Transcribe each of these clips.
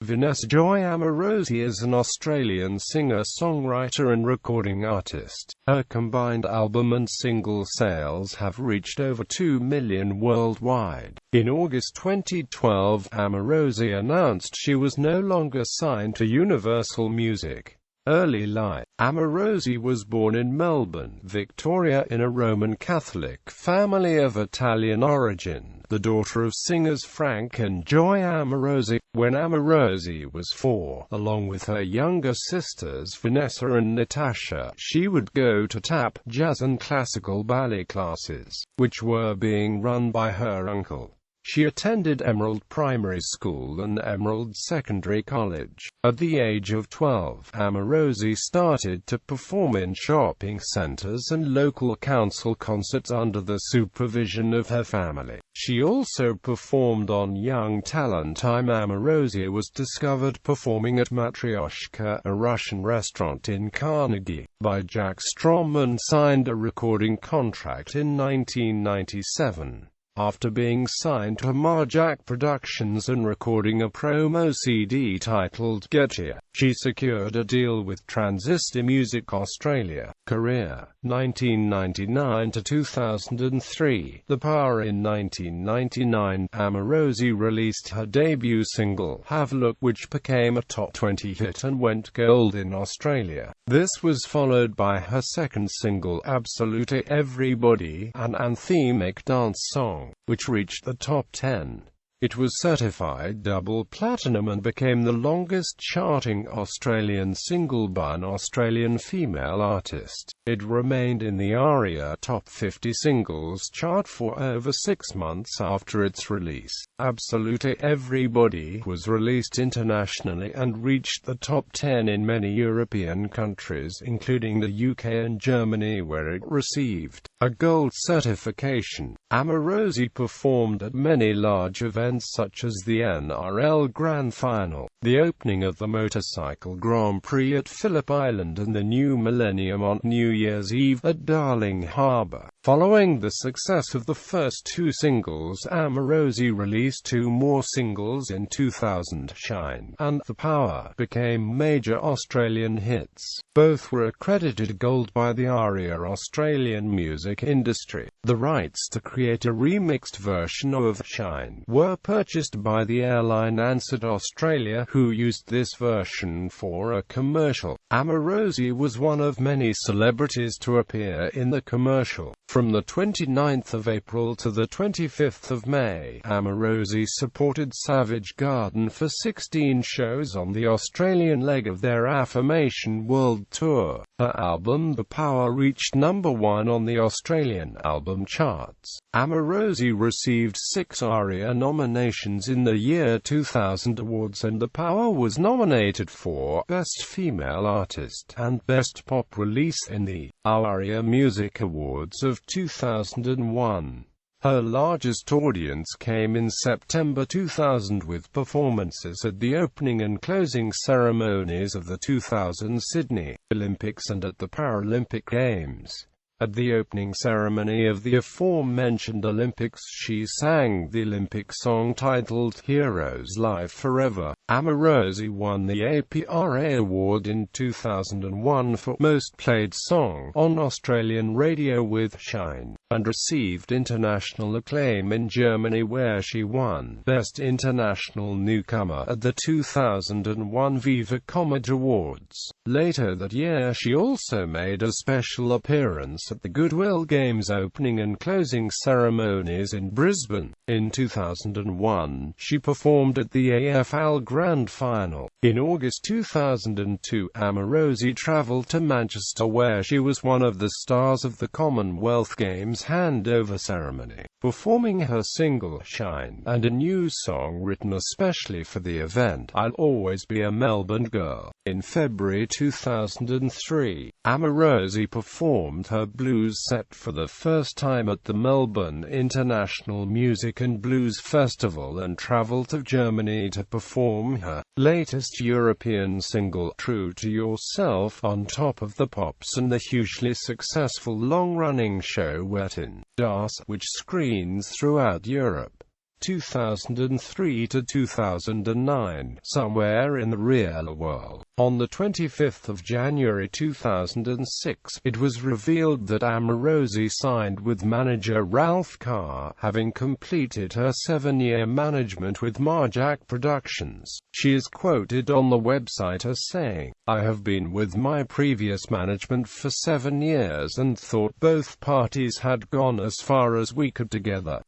Vanessa Joy Amorosi is an Australian singer-songwriter and recording artist. Her combined album and single sales have reached over 2 million worldwide. In August 2012, Amorosi announced she was no longer signed to Universal Music. Early life. Amorosi was born in Melbourne, Victoria, in a Roman Catholic family of Italian origin, the daughter of singers Frank and Joy Amorosi. When Amorosi was 4, along with her younger sisters Vanessa and Natasha, she would go to tap, jazz and classical ballet classes, which were being run by her uncle. She attended Emerald Primary School and Emerald Secondary College. At the age of 12, Amorosi started to perform in shopping centers and local council concerts under the supervision of her family. She also performed on Young Talent Time. Amorosi was discovered performing at Matryoshka, a Russian restaurant in Carnegie, by Jack Strom and signed a recording contract in 1997. After being signed to Marjack Productions and recording a promo CD titled Get Here, she secured a deal with Transistor Music Australia. Career 1999 to 2003. The Power. In 1999, Amorosi released her debut single, Have a Look, which became a top 20 hit and went gold in Australia. This was followed by her second single, Absolutely Everybody, an anthemic dance song, which reached the top 10. It was certified double platinum and became the longest-charting Australian single by an Australian female artist. It remained in the ARIA Top 50 Singles chart for over 6 months after its release. Absolutely Everybody was released internationally and reached the top 10 in many European countries, including the UK and Germany, where it received a gold certification. Amorosi performed at many large events such as the NRL Grand Final, the opening of the Motorcycle Grand Prix at Phillip Island, and the New Millennium on New Year's Eve at Darling Harbour. Following the success of the first 2 singles, Amorosi released 2 more singles in 2000. Shine and The Power became major Australian hits. Both were accredited gold by the ARIA Australian music industry. The rights to create a remixed version of Shine were purchased by the airline Ansett Australia, who used this version for a commercial. Amorosi was one of many celebrities to appear in the commercial. From the 29th of April to the 25th of May, Amorosi supported Savage Garden for 16 shows on the Australian leg of their Affirmation World Tour. Her album The Power reached number 1 on the Australian album charts. Amorosi received 6 ARIA nominations in the year 2000 awards, and The Power was nominated for Best Female Artist and Best Pop Release in the ARIA Music Awards of 2001. Her largest audience came in September 2000 with performances at the opening and closing ceremonies of the 2000 Sydney Olympics and at the Paralympic Games. At the opening ceremony of the aforementioned Olympics, she sang the Olympic song titled Heroes Live Forever. Amorosi won the APRA Award in 2001 for Most Played Song on Australian radio with Shine, and received international acclaim in Germany, where she won Best International Newcomer at the 2001 Viva Comet Awards. Later that year, she also made a special appearance at the Goodwill Games opening and closing ceremonies in Brisbane. In 2001, she performed at the AFL Grand Final. In August 2002, Amorosi travelled to Manchester, where she was one of the stars of the Commonwealth Games handover ceremony, performing her single Shine and a new song written especially for the event, I'll Always Be a Melbourne Girl. In February 2003, Amorosi performed her blues set for the first time at the Melbourne International Music and Blues Festival and travelled to Germany to perform her latest European single, True to Yourself, on Top of the Pops and the hugely successful long-running show Wetten Das, which screens throughout Europe. 2003 to 2009, Somewhere in the Real World. On the 25th of January 2006, it was revealed that Amorosi signed with manager Ralph Carr, having completed her 7-year management with Marjack Productions. She is quoted on the website as saying, "I have been with my previous management for 7 years and thought both parties had gone as far as we could together.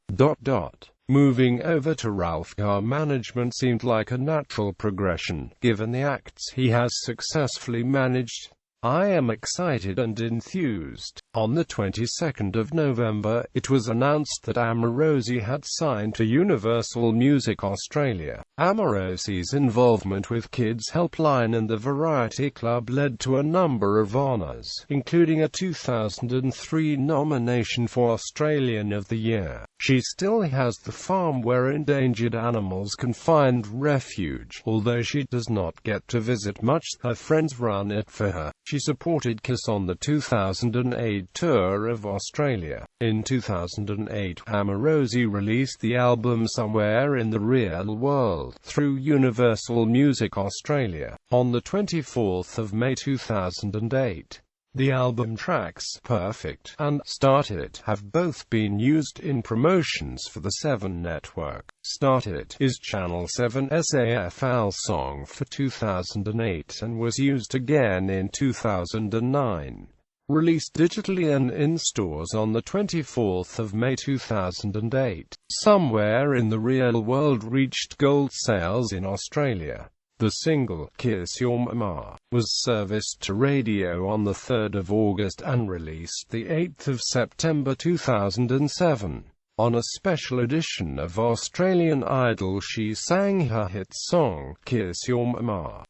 Moving over to Ralph Carr management seemed like a natural progression, given the acts he has successfully managed. I am excited and enthused." On the 22nd of November, it was announced that Amorosi had signed to Universal Music Australia. Amorosi's involvement with Kids Helpline and the Variety Club led to a number of honours, including a 2003 nomination for Australian of the Year. She still has the farm where endangered animals can find refuge, although she does not get to visit much. Her friends run it for her. She supported Kiss on the 2008 tour of Australia. In 2008, Amorosi released the album Somewhere in the Real World through Universal Music Australia. On the 24th of May 2008, the album tracks Perfect and Start It have both been used in promotions for the 7 network. Start It is Channel 7's AFL song for 2008 and was used again in 2009. Released digitally and in stores on the 24th of May 2008, Somewhere in the Real World reached gold sales in Australia. The single, Kiss Your Mama, was serviced to radio on the 3rd of August and released the 8th of September 2007. On a special edition of Australian Idol, she sang her hit song, Kiss Your Mama.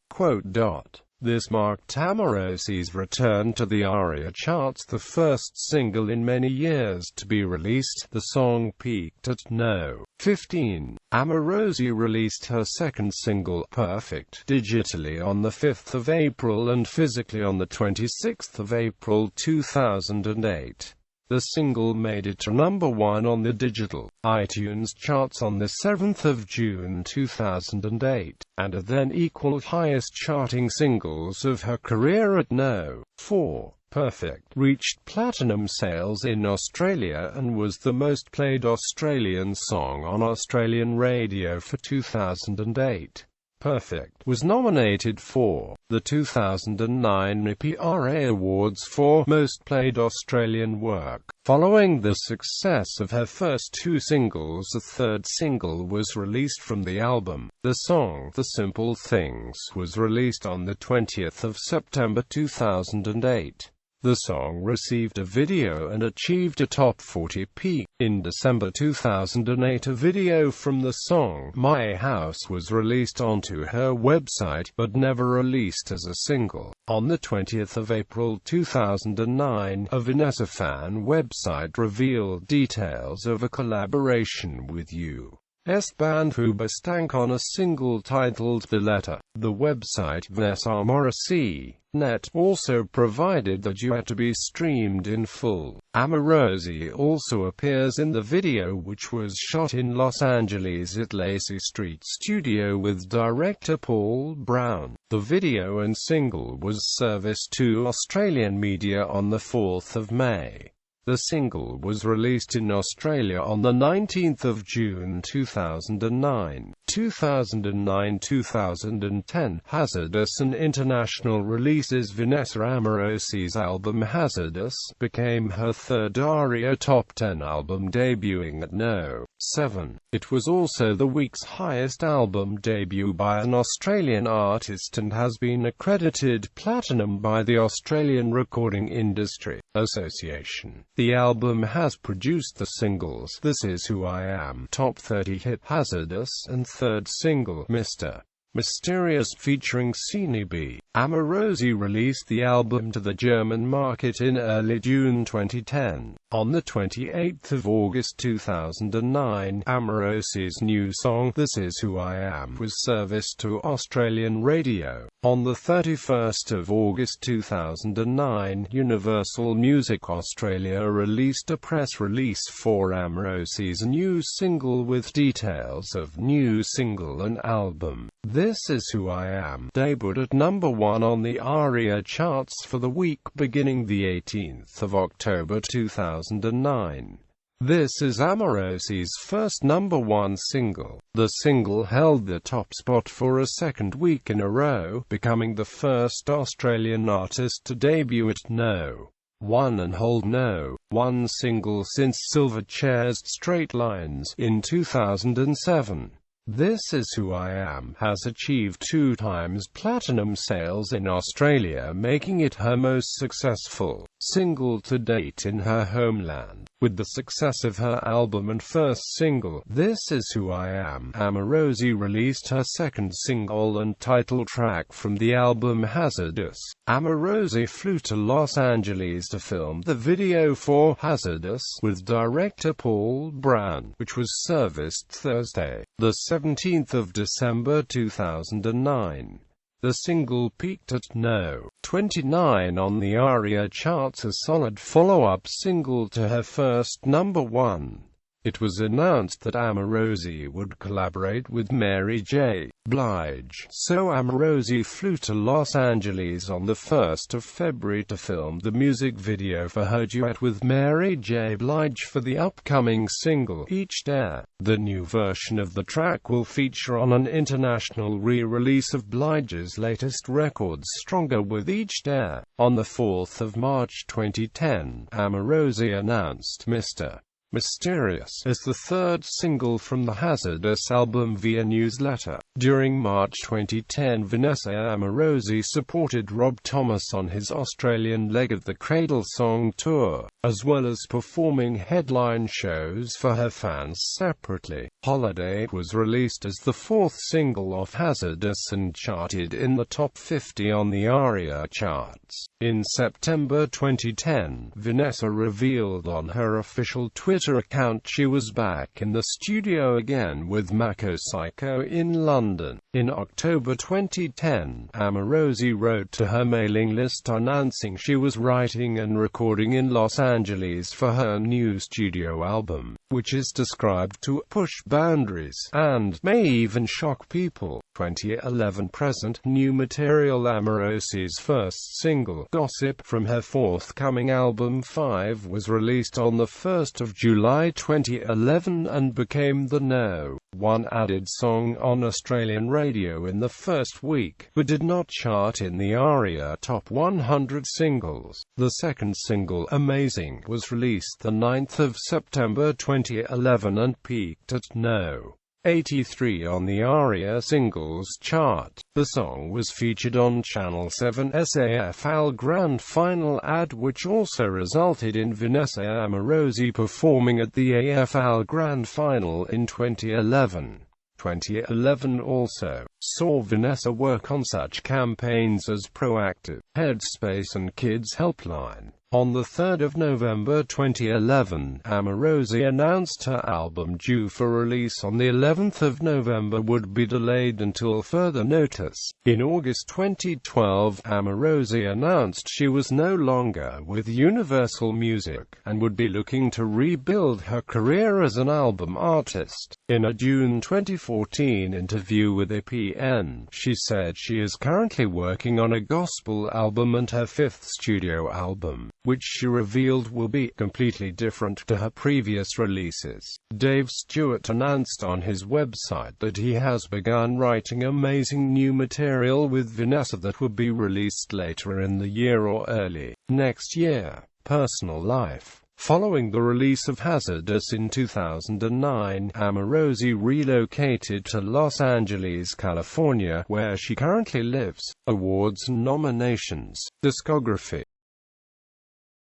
This marked Amorosi's return to the ARIA charts, the first single in many years to be released. The song peaked at No. 15. Amorosi released her second single, Perfect, digitally on the 5th of April and physically on the 26th of April 2008. The single made it to number 1 on the digital iTunes charts on the 7th of June 2008, and a then equal highest charting singles of her career at No. 4. Perfect reached platinum sales in Australia and was the most played Australian song on Australian radio for 2008. Perfect was nominated for the 2009 APRA Awards for Most Played Australian Work. Following the success of her first 2 singles, a third single was released from the album. The song, The Simple Things, was released on the 20th of September 2008. The song received a video and achieved a top 40 peak. In December 2008, a video from the song, My House, was released onto her website, but never released as a single. On the 20th of April 2009, a Vanessa fan website revealed details of a collaboration with U.S. band Hoobastank on a single titled The Letter. The website Vanessa Amorosi .net also provided the duet to be streamed in full. Amorosi also appears in the video, which was shot in Los Angeles at Lacey Street Studio with director Paul Brown. The video and single was serviced to Australian media on the 4th of May. The single was released in Australia on the 19th of June 2009. 2009-2010, Hazardous and international releases. Vanessa Amorosi's album Hazardous became her third ARIA Top 10 album, debuting at No. 7. It was also the week's highest album debut by an Australian artist and has been accredited platinum by the Australian Recording Industry Association. The album has produced the singles This Is Who I Am, top 30 hit Hazardous, and third single Mr. Mysterious featuring CNB. Amorosi released the album to the German market in early June 2010. On the 28th of August 2009, Amorosi's new song, This Is Who I Am, was serviced to Australian radio. On the 31st of August 2009, Universal Music Australia released a press release for Amorosi's new single with details of new single and album. This Is Who I Am debuted at number 1 on the ARIA charts for the week beginning the 18th of October 2009. This is Amorosi's first number 1 single. The single held the top spot for a second week in a row, becoming the first Australian artist to debut at No. 1 and hold No. 1 single since Silverchair's Straight Lines in 2007. This Is Who I Am has achieved 2 times platinum sales in Australia, making it her most successful single to date in her homeland. With the success of her album and first single, This Is Who I Am, Amorosi released her second single and title track from the album, Hazardous. Amorosi flew to Los Angeles to film the video for Hazardous with director Paul Brown, which was serviced Thursday, the 17th of December 2009. The single peaked at No. 29 on the ARIA charts, a solid follow-up single to her first number 1. It was announced that Amorosi would collaborate with Mary J. Blige, so Amorosi flew to Los Angeles on the 1st of February to film the music video for her duet with Mary J. Blige for the upcoming single, Each Dare. The new version of the track will feature on an international re-release of Blige's latest record, Stronger with Each Dare. On the 4th of March 2010, Amorosi announced Mr. Mysterious as the third single from the Hazardous album via newsletter. During March 2010, Vanessa Amorosi supported Rob Thomas on his Australian leg of the Cradle Song Tour, as well as performing headline shows for her fans separately. Holiday was released as the 4th single off Hazardous and charted in the top 50 on the ARIA charts. In September 2010, Vanessa revealed on her official Twitter account she was back in the studio again with Mako Psycho in London. In October 2010, Amorosi wrote to her mailing list announcing she was writing and recording in Los Angeles for her new studio album, which is described to push boundaries and may even shock people. 2011 present new material. Amorosi's first single, Gossip, from her forthcoming album 5 was released on the 1st of July 2011 and became the No. 1 added song on Australian radio in the first week, but did not chart in the ARIA Top 100 singles. The second single, Amazing, was released the 9th of September 2011 and peaked at No. 83 on the ARIA Singles chart. The song was featured on Channel 7's AFL Grand Final ad, which also resulted in Vanessa Amorosi performing at the AFL Grand Final in 2011. 2011 also saw Vanessa work on such campaigns as Proactive, Headspace and Kids Helpline. On the 3rd of November 2011, Amorosi announced her album, due for release on the 11th of November, would be delayed until further notice. In August 2012, Amorosi announced she was no longer with Universal Music, and would be looking to rebuild her career as an album artist. In a June 2014 interview with APN, she said she is currently working on a gospel album and her 5th studio album, which she revealed will be completely different to her previous releases. Dave Stewart announced on his website that he has begun writing amazing new material with Vanessa that will be released later in the year or early next year. Personal life. Following the release of Hazardous in 2009, Amorosi relocated to Los Angeles, California, where she currently lives. Awards and nominations. Discography.